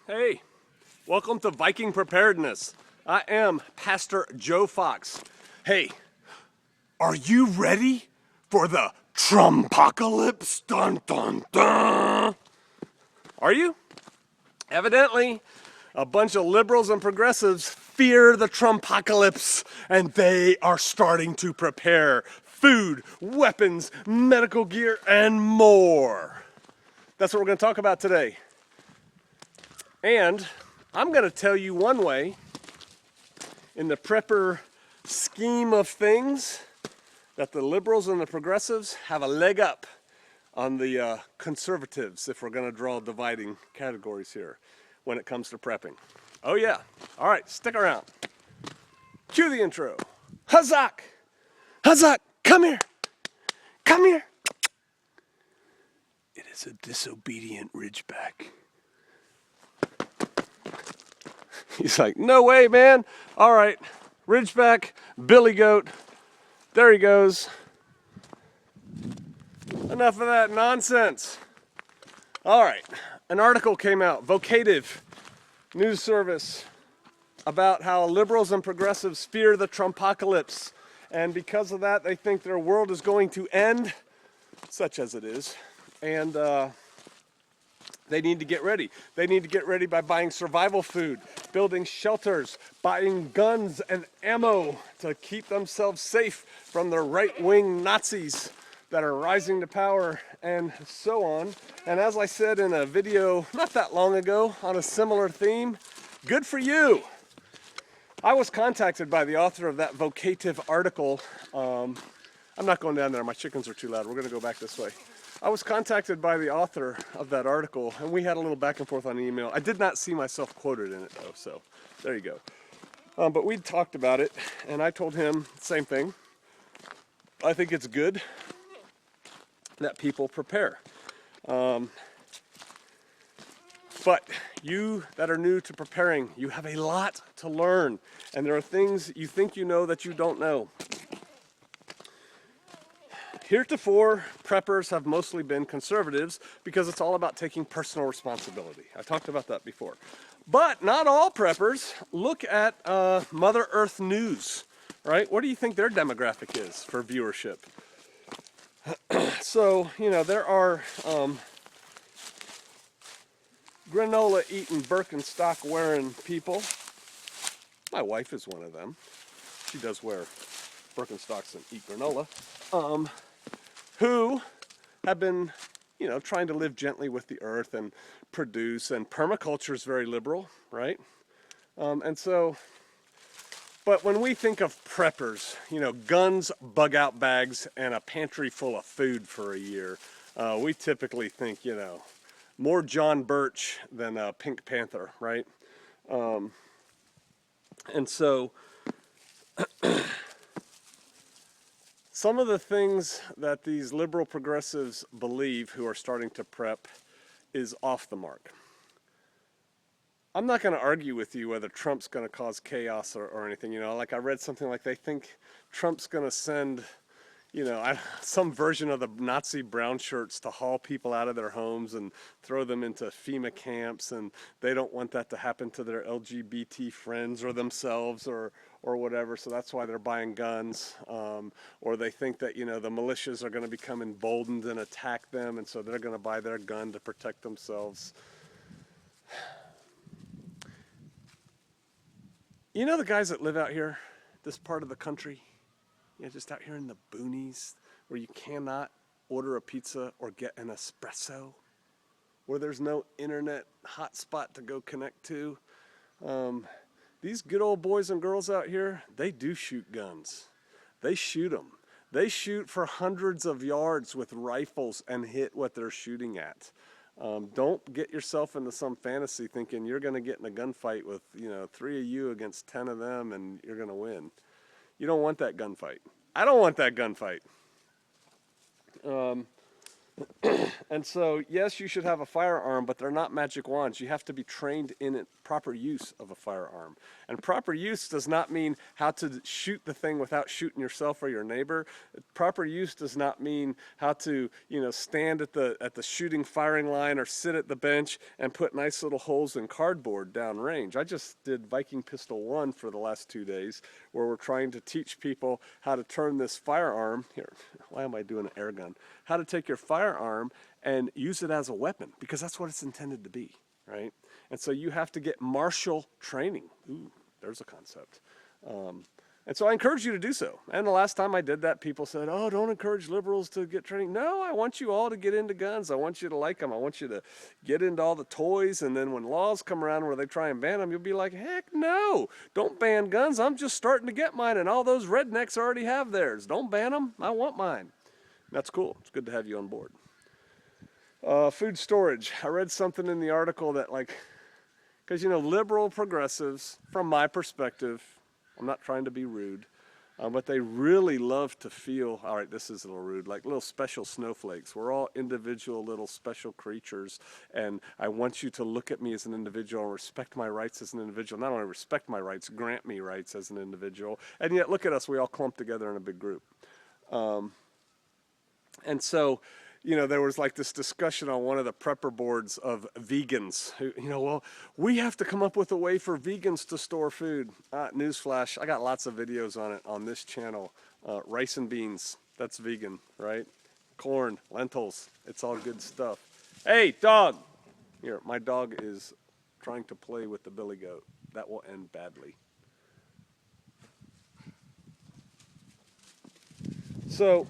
Hey, welcome to Viking Preparedness. I am Pastor Joe Fox. Hey, are you ready for the TRUMPOCALYPSE? Dun dun dun! Are you? Evidently, a bunch of liberals and progressives fear the TRUMPOCALYPSE, and they are starting to prepare food, weapons, medical gear, and more. That's what we're going to talk about today. And I'm going to tell you one way in the prepper scheme of things that the liberals and the progressives have a leg up on the conservatives, if we're going to draw dividing categories here when it comes to prepping. Oh yeah. All right, stick around. Cue the intro. Hazak! Hazak, come here! Come here! It is a disobedient Ridgeback. He's like, no way, man. All right, Ridgeback, Billy Goat. There he goes. Enough of that nonsense. All right, an article came out, Vocative news service, about how liberals and progressives fear the TRUMPOCALYPSE. And because of that, they think their world is going to end, such as it is. And they need to get ready. They need to get ready by buying survival food, building shelters, buying guns and ammo to keep themselves safe from the right-wing Nazis that are rising to power, and so on. And as I said in a video not that long ago on a similar theme, good for you. I was contacted by the author of that Vocative article. I'm not going down there. My chickens are too loud. We're going to go back this way. I was contacted by the author of that article, and we had a little back and forth on email. I did not see myself quoted in it, though, so there you go. But we talked about it, and I told him the same thing. I think it's good that people prepare. But you that are new to preparing, you have a lot to learn, and there are things you think you know that you don't know. Heretofore, preppers have mostly been conservatives because it's all about taking personal responsibility. I talked about that before. But not all preppers. Look at Mother Earth News, right? What do you think their demographic is for viewership? So, you know, there are granola-eating, Birkenstock-wearing people. My wife is one of them. She does wear Birkenstocks and eat granola. Who have been, you know, trying to live gently with the earth and produce, and permaculture is very liberal, right? And so, but when we think of preppers, you know, guns, bug-out bags, and a pantry full of food for a year, we typically think, you know, more John Birch than Pink Panther, right? And so, some of the things that these liberal progressives believe who are starting to prep is off the mark. I'm not going to argue with you whether Trump's going to cause chaos or anything. You know, like I read something like they think Trump's going to send, you know, some version of the Nazi brown shirts to haul people out of their homes and throw them into FEMA camps, and they don't want that to happen to their LGBT friends or themselves or whatever, so that's why they're buying guns. Or they think that, you know, the militias are going to become emboldened and attack them, and so they're going to buy their gun to protect themselves. You know the guys that live out here, this part of the country? You know, just out here in the boonies where you cannot order a pizza or get an espresso, where there's no internet hotspot to go connect to. These good old boys and girls out here, they do shoot guns. They shoot them. They shoot for hundreds of yards with rifles and hit what they're shooting at. Don't get yourself into some fantasy thinking you're going to get in a gunfight with, you know, 3 of you against 10 of them and you're going to win. You don't want that gunfight. I don't want that gunfight. And so, yes, you should have a firearm, but they're not magic wands. You have to be trained in it, proper use of a firearm. And proper use does not mean how to shoot the thing without shooting yourself or your neighbor. Proper use does not mean how to, stand at the shooting firing line or sit at the bench and put nice little holes in cardboard downrange. I just did Viking Pistol 1 for the last 2 days, where we're trying to teach people how to turn this firearm, here, why am I doing an air gun? How to take your firearm and use it as a weapon, because that's what it's intended to be, right? And so you have to get martial training. Ooh, there's a concept. And so I encourage you to do so. And the last time I did that, people said, oh, don't encourage liberals to get training. No, I want you all to get into guns. I want you to like them. I want you to get into all the toys. And then when laws come around where they try and ban them, you'll be like, heck no, don't ban guns. I'm just starting to get mine, and all those rednecks already have theirs. Don't ban them. I want mine. That's cool. It's good to have you on board. Food storage. I read something in the article that, because, liberal progressives, from my perspective, I'm not trying to be rude, but they really love to feel, all right, this is a little rude, like little special snowflakes. We're all individual little special creatures, and I want you to look at me as an individual and respect my rights as an individual. Not only respect my rights, grant me rights as an individual. And yet, look at us, we all clump together in a big group. And so, there was this discussion on one of the prepper boards of vegans who, well, we have to come up with a way for vegans to store food. Newsflash, I got lots of videos on it on this channel. Rice and beans, that's vegan, right? Corn, lentils, it's all good stuff. Hey, dog! Here, my dog is trying to play with the billy goat. That will end badly. So,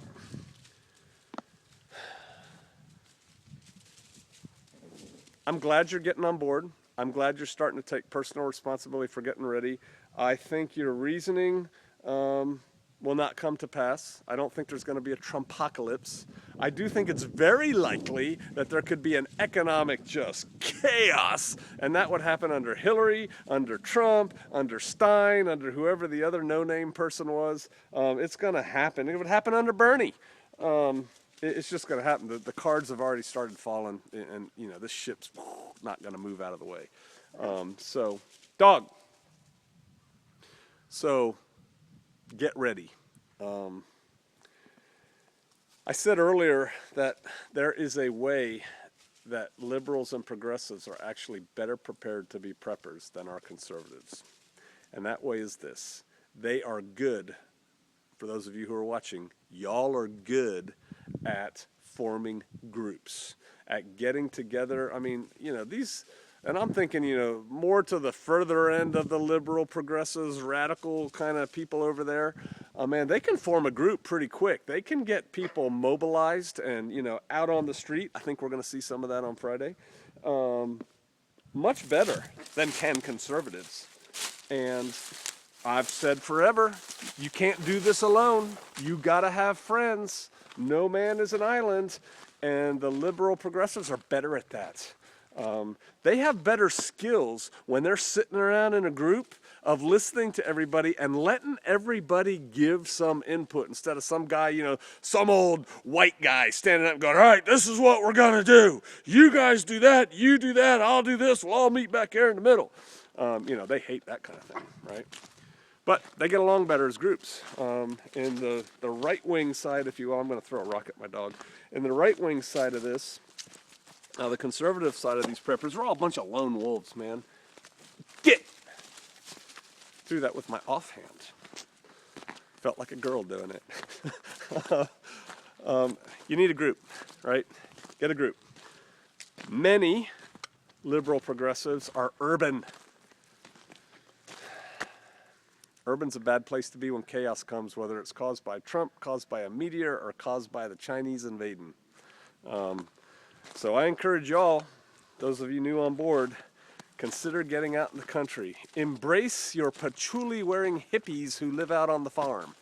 I'm glad you're getting on board. I'm glad you're starting to take personal responsibility for getting ready. I think your reasoning will not come to pass. I don't think there's going to be a Trumpocalypse. I do think it's very likely that there could be an economic just chaos, and that would happen under Hillary, under Trump, under Stein, under whoever the other no-name person was. It's going to happen. It would happen under Bernie. It's just going to happen. The cards have already started falling, and this ship's not going to move out of the way. So, dog. So, get ready. I said earlier that there is a way that liberals and progressives are actually better prepared to be preppers than our conservatives. And that way is this. They are good. For those of you who are watching, y'all are good at forming groups, at getting together. I mean, these, and I'm thinking, more to the further end of the liberal, progressives, radical kind of people over there. Man, they can form a group pretty quick. They can get people mobilized and, out on the street. I think we're going to see some of that on Friday. Much better than can conservatives. And I've said forever, you can't do this alone. You got to have friends. No man is an island, and the liberal progressives are better at that. They have better skills when they're sitting around in a group of listening to everybody and letting everybody give some input instead of some guy, some old white guy standing up and going, all right, this is what we're going to do. You guys do that, you do that, I'll do this, we'll all meet back here in the middle. They hate that kind of thing, right? But they get along better as groups. In the right-wing side, if you will, I'm going to throw a rock at my dog. In the right-wing side of this, the conservative side of these preppers, we're all a bunch of lone wolves, man. Get! Threw that with my offhand. Felt like a girl doing it. You need a group, right? Get a group. Many liberal progressives are urban. Urban's a bad place to be when chaos comes, whether it's caused by Trump, caused by a meteor, or caused by the Chinese invading. So I encourage y'all, those of you new on board, consider getting out in the country. Embrace your patchouli-wearing hippies who live out on the farm,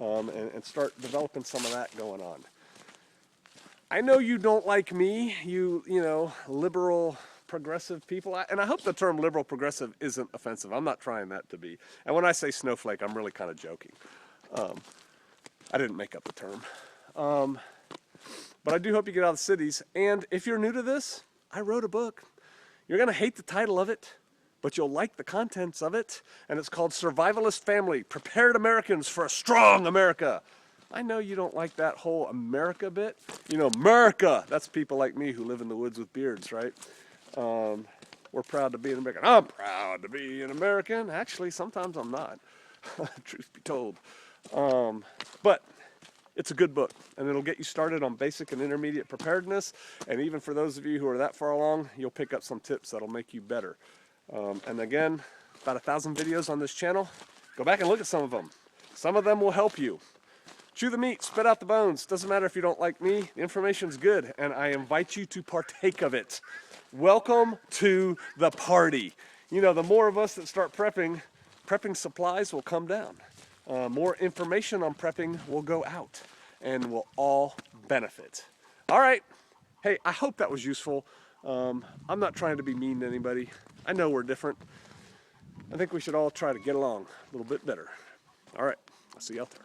and start developing some of that going on. I know you don't like me, you liberal progressive people, and I hope the term liberal progressive isn't offensive. I'm not trying that to be. And when I say snowflake, I'm really kind of joking. I didn't make up the term. But I do hope you get out of the cities. And if you're new to this, I wrote a book. You're going to hate the title of it, but you'll like the contents of it. And it's called Survivalist Family, Prepared Americans for a Strong America. I know you don't like that whole America bit. You know, America, that's people like me who live in the woods with beards, right? We're proud to be an American. I'm proud to be an American. Actually, sometimes I'm not, truth be told. But it's a good book, and it'll get you started on basic and intermediate preparedness. And even for those of you who are that far along, you'll pick up some tips that'll make you better. And again, about 1,000 videos on this channel. Go back and look at some of them. Some of them will help you. Chew the meat, spit out the bones. Doesn't matter if you don't like me, the information's good, and I invite you to partake of it. Welcome to the party. You know, the more of us that start prepping supplies will come down. More information on prepping will go out, and we'll all benefit. All right. Hey, I hope that was useful. I'm not trying to be mean to anybody. I know we're different. I think we should all try to get along a little bit better. All right. I'll see you out there.